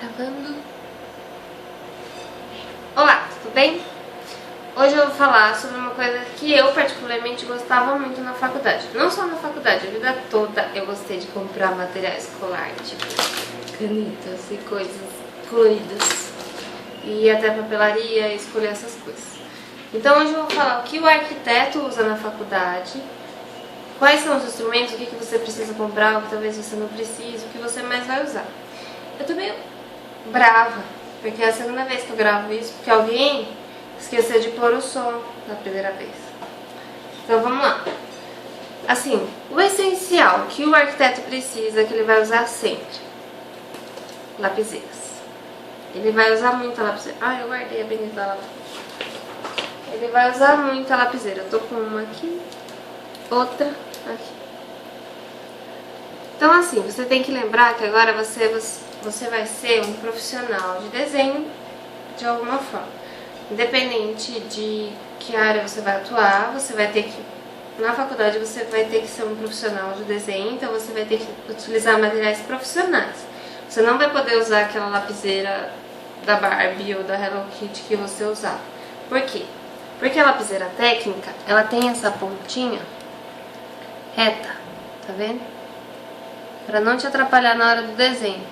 Gravando. Olá, tudo bem? Hoje eu vou falar sobre uma coisa que eu particularmente gostava muito na faculdade. Não só na faculdade, a vida toda eu gostei de comprar material escolar, tipo canetas e coisas coloridas. E ir até papelaria e escolher essas coisas. Então hoje eu vou falar o que o arquiteto usa na faculdade, quais são os instrumentos, o que você precisa comprar, o que talvez você não precise, o que você mais vai usar. Eu tô meio brava, porque é a segunda vez que eu gravo isso, porque alguém esqueceu de pôr o som na primeira vez. Então vamos lá. Assim, o essencial que o arquiteto precisa, que ele vai usar sempre: lapiseiras. Ele vai usar muito a lapiseira. Ah, eu guardei a benita lá. Ele vai usar muito a lapiseira. Eu tô com uma aqui, outra aqui. Então assim, você tem que lembrar que agora você vai ser um profissional de desenho de alguma forma. Independente de que área você vai atuar, você vai ter que, na faculdade você vai ter que ser um profissional de desenho, então você vai ter que utilizar materiais profissionais. Você não vai poder usar aquela lapiseira da Barbie ou da Hello Kitty que você usava. Por quê? Porque a lapiseira técnica, ela tem essa pontinha reta, tá vendo? Para não te atrapalhar na hora do desenho.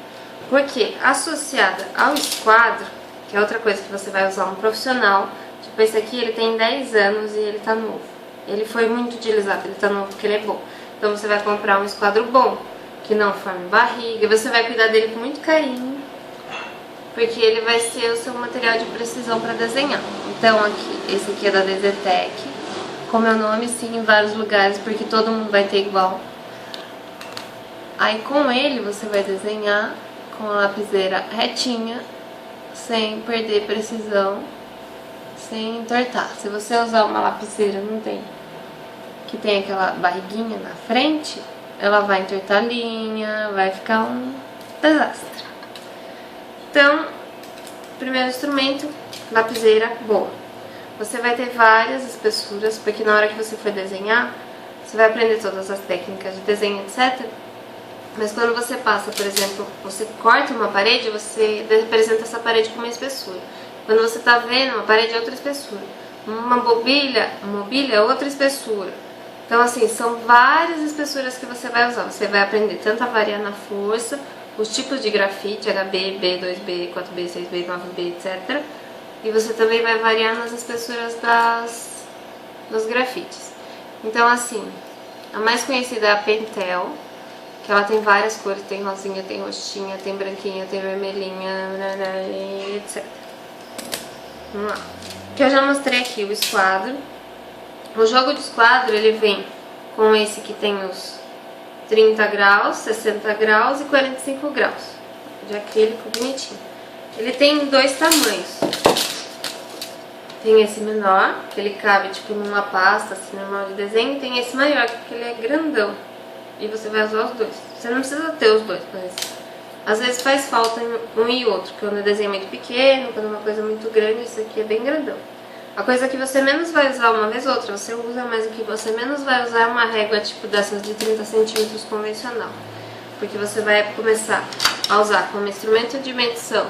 Porque associada ao esquadro, que é outra coisa que você vai usar um profissional, tipo esse aqui, ele tem 10 anos e ele tá novo. Ele foi muito utilizado, ele tá novo porque ele é bom. Então você vai comprar um esquadro bom, que não forme barriga, você vai cuidar dele com muito carinho, porque ele vai ser o seu material de precisão para desenhar. Então aqui, esse aqui é da Desetec, com meu nome sim em vários lugares, porque todo mundo vai ter igual. Aí com ele você vai desenhar com a lapiseira retinha, sem perder precisão, sem entortar. Se você usar uma lapiseira, não tem, que tem aquela barriguinha na frente, ela vai entortar a linha, vai ficar um desastre. Então, primeiro instrumento, lapiseira boa. Você vai ter várias espessuras, porque na hora que você for desenhar, você vai aprender todas as técnicas de desenho, etc. Mas quando você passa, por exemplo, você corta uma parede, você representa essa parede com uma espessura. Quando você está vendo uma parede, é outra espessura. Uma mobília é outra espessura. Então assim, são várias espessuras que você vai usar. Você vai aprender tanto a variar na força, os tipos de grafite, HB, B, 2B, 4B, 6B, 9B, etc. E você também vai variar nas espessuras dos grafites. Então assim, a mais conhecida é a Pentel, que ela tem várias cores, tem rosinha, tem roxinha, tem branquinha, tem vermelhinha, etc. Vamos lá. Que eu já mostrei aqui o esquadro. O jogo de esquadro, ele vem com esse que tem os 30 graus, 60 graus e 45 graus. De acrílico bonitinho. Ele tem dois tamanhos. Tem esse menor, que ele cabe tipo numa pasta assim, normal de desenho. E tem esse maior, que ele é grandão. E você vai usar os dois. Você não precisa ter os dois, mas às vezes faz falta um e outro. Quando o desenho é muito pequeno, quando é uma coisa muito grande, isso aqui é bem grandão. A coisa que você menos vai usar uma vez ou outra, você usa, mas o que você menos vai usar é uma régua tipo dessas de 30 centímetros convencional. Porque você vai começar a usar como instrumento de medição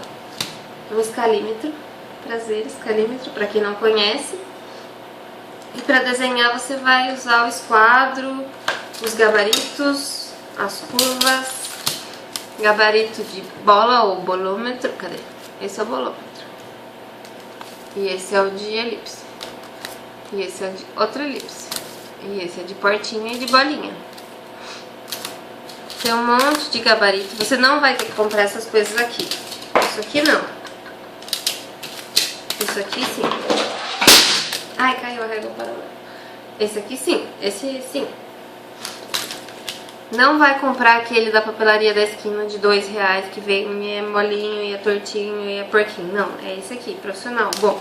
um escalímetro. Prazer, escalímetro, para quem não conhece. E para desenhar você vai usar o esquadro, os gabaritos, as curvas, gabarito de bola ou bolômetro, cadê? Esse é o bolômetro. E esse é o de elipse. E esse é o de outra elipse. E esse é de portinha e de bolinha. Tem um monte de gabarito. Você não vai ter que comprar essas coisas aqui. Isso aqui não. Isso aqui sim. Ai, caiu a régua para lá. Esse aqui sim. Esse sim. Não vai comprar aquele da papelaria da esquina de R$2 que vem e é molinho, e é tortinho, e é porquinho. Não, é esse aqui, profissional. Bom,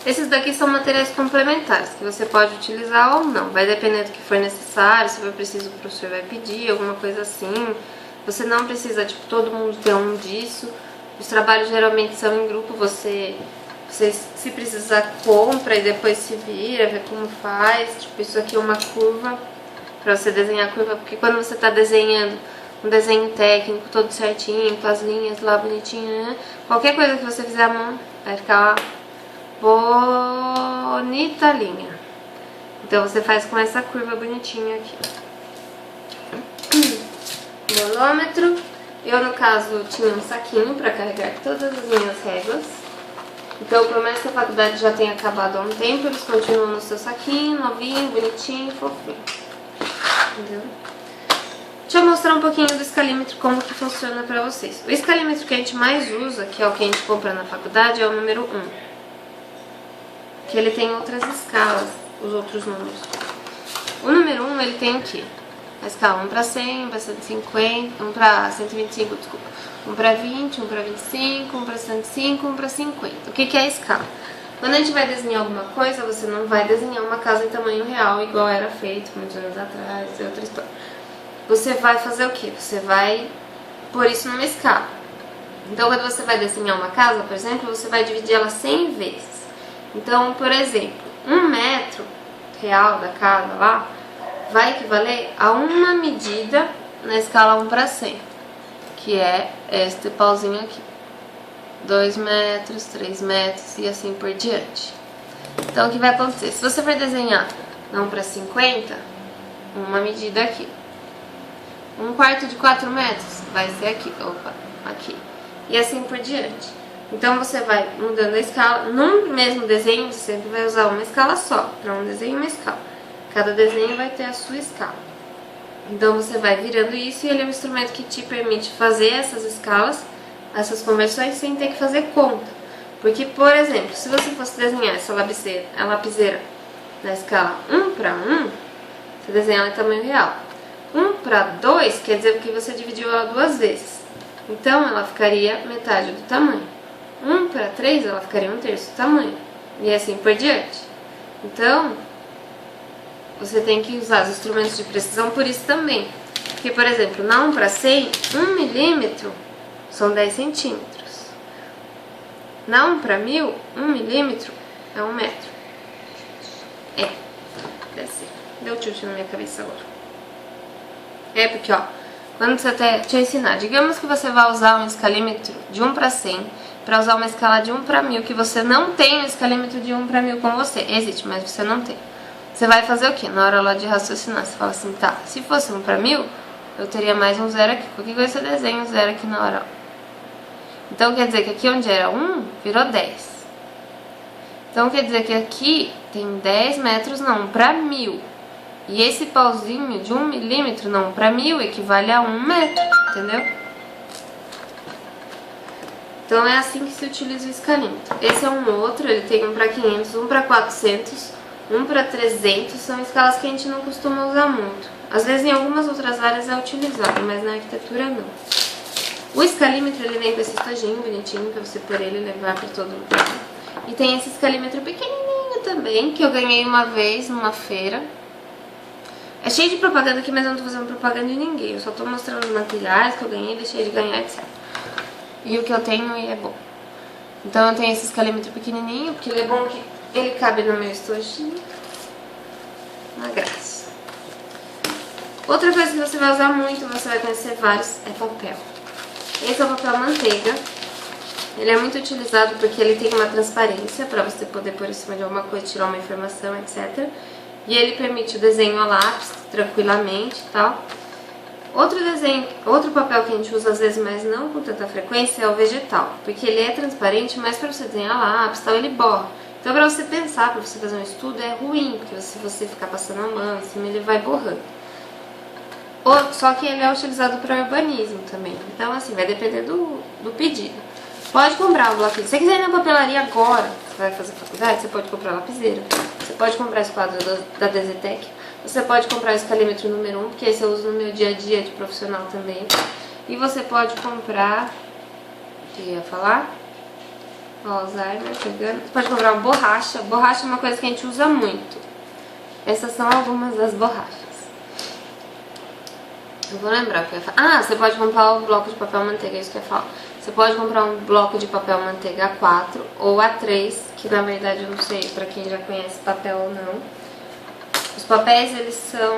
esses daqui são materiais complementares que você pode utilizar ou não. Vai depender do que for necessário, se for preciso o professor vai pedir, alguma coisa assim. Você não precisa, tipo, todo mundo ter um disso. Os trabalhos geralmente são em grupo, você se precisar compra e depois se vira, vê como faz. Tipo, isso aqui é uma curva, pra você desenhar a curva, porque quando você tá desenhando um desenho técnico todo certinho, com as linhas lá bonitinhas, né? Qualquer coisa que você fizer à mão vai ficar bonita linha. Então você faz com essa curva bonitinha aqui. Bolômetro. Eu, no caso, tinha um saquinho para carregar todas as minhas réguas. Então, por mais que a faculdade já tenha acabado há um tempo, eles continuam no seu saquinho, novinho, bonitinho, fofinho. Entendeu? Deixa eu mostrar um pouquinho do escalímetro, como que funciona pra vocês. O escalímetro que a gente mais usa, que é o que a gente compra na faculdade, é o número 1. Que ele tem outras escalas, os outros números. O número 1, ele tem o quê? A escala 1 para 100, 1 para 150, 1 para 125, desculpa. 1 para 20, 1 para 25, 1 para 105, 1 para 50. O que é a escala? Quando a gente vai desenhar alguma coisa, você não vai desenhar uma casa em tamanho real, igual era feito muitos anos atrás, é outra história. Você vai fazer o quê? Você vai pôr isso numa escala. Então, quando você vai desenhar uma casa, por exemplo, você vai dividir ela 100 vezes. Então, por exemplo, 1 metro real da casa lá vai equivaler a uma medida na escala 1 para 100. Que é este pauzinho aqui. 2 metros, 3 metros e assim por diante. Então, o que vai acontecer? Se você for desenhar 1 para 50, uma medida aqui. 1/4 de 4 metros vai ser aqui, opa, aqui. E assim por diante. Então, você vai mudando a escala. Num mesmo desenho, você sempre vai usar uma escala só. Para um desenho, uma escala. Cada desenho vai ter a sua escala. Então você vai virando isso e ele é um instrumento que te permite fazer essas escalas, essas conversões sem ter que fazer conta. Porque, por exemplo, se você fosse desenhar essa lapiseira na escala 1 para 1, você desenha ela em tamanho real. 1 para 2 quer dizer que você dividiu ela 2 vezes. Então ela ficaria metade do tamanho. 1 para 3 ela ficaria 1/3 do tamanho. E assim por diante. Então, você tem que usar os instrumentos de precisão por isso também. Porque, por exemplo, na 1 para 100, 1 milímetro são 10 centímetros. Na 1 para 1000, 1 milímetro é 1 metro. Deve ser. Deu tilt na minha cabeça agora. Porque, ó, quando você te ensinar, digamos que você vai usar um escalímetro de 1 para 100 para usar uma escala de 1 para 1000, que você não tem um escalímetro de 1 para 1000 com você. Existe, mas você não tem. Você vai fazer o quê? Na hora lá de raciocinar, você fala assim, tá, se fosse 1 para 1000, eu teria mais um 0 aqui. Qualquer coisa você desenha um 0 aqui na hora. Então quer dizer que aqui onde era 1, virou 10. Então quer dizer que aqui tem 10 metros na 1 para 1000. E esse pauzinho de 1 milímetro na 1 para 1000 equivale a 1 metro, entendeu? Então é assim que se utiliza o escalímetro. Esse é um outro, ele tem 1 para 500, 1 para 400... 1 para 300 são escalas que a gente não costuma usar muito. Às vezes em algumas outras áreas é utilizado, mas na arquitetura não. O escalímetro ele vem com esse estojinho bonitinho para você pôr ele e levar para todo lugar. E tem esse escalímetro pequenininho também, que eu ganhei uma vez numa feira. É cheio de propaganda aqui, mas eu não tô fazendo propaganda de ninguém. Eu só tô mostrando os materiais que eu ganhei, deixei de ganhar, etc. E o que eu tenho e é bom. Então eu tenho esse escalímetro pequenininho, porque ele é bom que ele cabe no meu estojinho. Uma graça. Outra coisa que você vai usar muito, você vai conhecer vários, é papel. Esse é o papel manteiga. Ele é muito utilizado porque ele tem uma transparência para você poder pôr em cima de alguma coisa, tirar uma informação, etc. E ele permite o desenho a lápis tranquilamente e tal. Outro papel que a gente usa às vezes, mas não com tanta frequência, é o vegetal. Porque ele é transparente, mas para você desenhar a lápis e tal, ele borra. Então para você pensar, para você fazer um estudo, é ruim, porque se você ficar passando a mão em cima, ele vai borrando. Só que ele é utilizado para urbanismo também. Então assim, vai depender do pedido. Pode comprar o bloquinho. Se você quiser ir na papelaria agora, você vai fazer faculdade, você pode comprar a lapiseira. Você pode comprar esse quadro da Desetec. Você pode comprar o escalímetro número 1, porque esse eu uso no meu dia a dia de profissional também. E você pode comprar... O que eu ia falar? O Alzheimer pegando. Você pode comprar uma borracha. Borracha é uma coisa que a gente usa muito. Essas são algumas das borrachas. Eu vou lembrar o que eu ia falar. Ah, você pode comprar o bloco de papel manteiga, é isso que eu ia falar. Você pode comprar um bloco de papel manteiga A4 ou A3, que na verdade eu não sei pra quem já conhece papel ou não. Os papéis, eles são...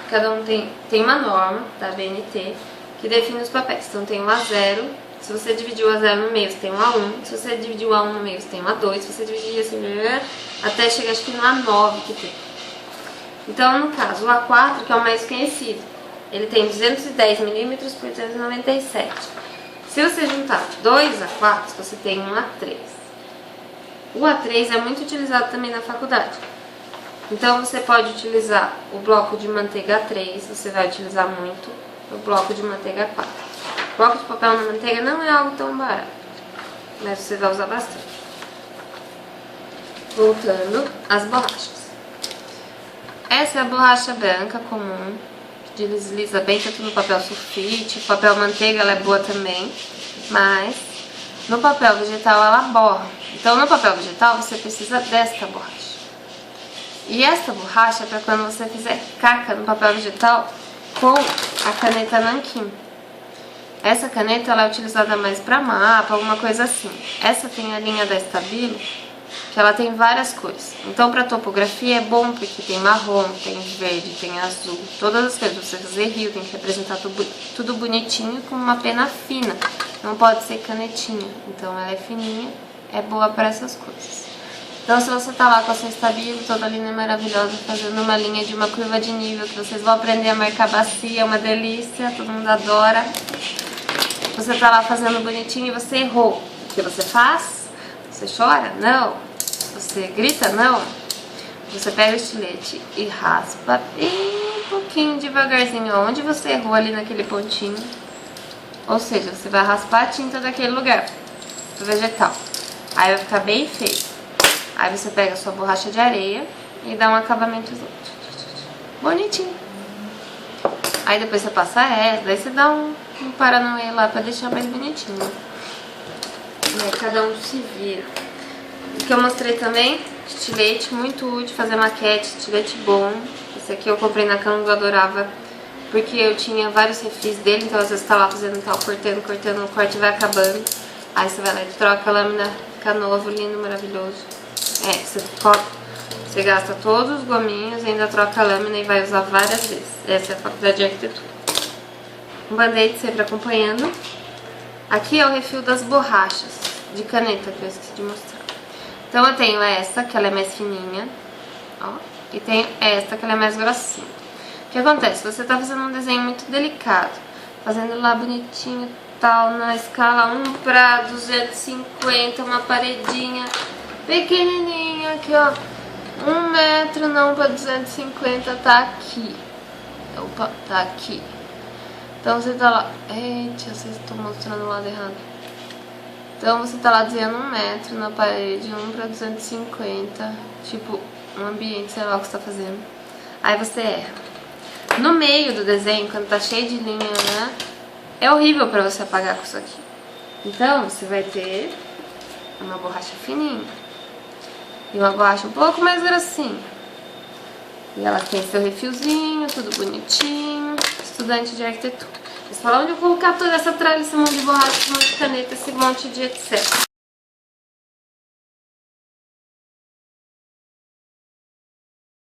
Cada um tem uma norma da BNT. que define os papéis. Então tem o A0, se você dividir o A0 no meio, você tem o A1, se você dividir o A1 no meio, você tem o A2, se você dividir assim, até chegar acho que no A9 que tem. Então, no caso, o A4, que é o mais conhecido, ele tem 210 milímetros por 297. Se você juntar dois A4, você tem um A3. O A3 é muito utilizado também na faculdade. Então, você pode utilizar o bloco de manteiga A3, você vai utilizar muito o bloco de manteiga A4. O bloco de papel na manteiga não é algo tão barato, mas você vai usar bastante. Voltando às borrachas. Essa é a borracha branca comum, que desliza bem tanto no papel sulfite, papel manteiga ela é boa também, mas no papel vegetal ela borra. Então no papel vegetal você precisa desta borracha. E esta borracha é para quando você fizer caca no papel vegetal com a caneta nanquim. Essa caneta ela é utilizada mais para mapa, alguma coisa assim. Essa tem a linha da Stabilo, que ela tem várias cores. Então para topografia é bom porque tem marrom, tem verde, tem azul, todas as cores. Você fazer rio tem que representar tudo bonitinho com uma pena fina. Não pode ser canetinha. Então ela é fininha, é boa para essas coisas. Então se você tá lá com a sua Stabilo, toda linda e maravilhosa, fazendo uma linha de uma curva de nível, que vocês vão aprender a marcar bacia, é uma delícia, todo mundo adora. Você tá lá fazendo bonitinho e você errou. O que você faz? Você chora? Não. Você grita? Não. Você pega o estilete e raspa bem pouquinho, devagarzinho, onde você errou ali naquele pontinho. Ou seja, você vai raspar a tinta daquele lugar, do vegetal. Aí vai ficar bem feio. Aí você pega a sua borracha de areia e dá um acabamento bonitinho. Aí depois você passa essa, daí você dá um paranauê lá pra deixar mais bonitinho. Aí cada um se vira. O que eu mostrei também, estilete, muito útil, fazer maquete, estilete bom. Esse aqui eu comprei na Canon, eu adorava, porque eu tinha vários refis dele, então às vezes tá lá fazendo tal, cortando, o corte vai acabando. Aí você vai lá e troca a lâmina, fica novo, lindo, maravilhoso. Você gasta todos os gominhos, ainda troca a lâmina e vai usar várias vezes. Essa é a faculdade de arquitetura. Um band-aid sempre acompanhando. Aqui é o refil das borrachas de caneta que eu esqueci de mostrar. Então eu tenho essa, que ela é mais fininha, ó, e tenho esta, que ela é mais grossinha. O que acontece? Você tá fazendo um desenho muito delicado, fazendo lá bonitinho e tal, na escala 1 para 250, uma paredinha pequenininha aqui, ó, 1 metro, não para 250, tá aqui. Opa, tá aqui. Então você tá lá, eita, vocês estão mostrando o lado errado. Então você tá lá desenhando 1 metro na parede, 1 para 250, tipo um ambiente, sei lá o que você tá fazendo. Aí você erra. No meio do desenho, quando tá cheio de linha, né, é horrível pra você apagar com isso aqui. Então você vai ter uma borracha fininha e uma borracha um pouco mais grossinha. E ela tem seu refilzinho, tudo bonitinho. Estudante de arquitetura. Eles falam onde eu colocar toda essa tralha, esse monte de borracha, esse monte de caneta, esse monte de etc.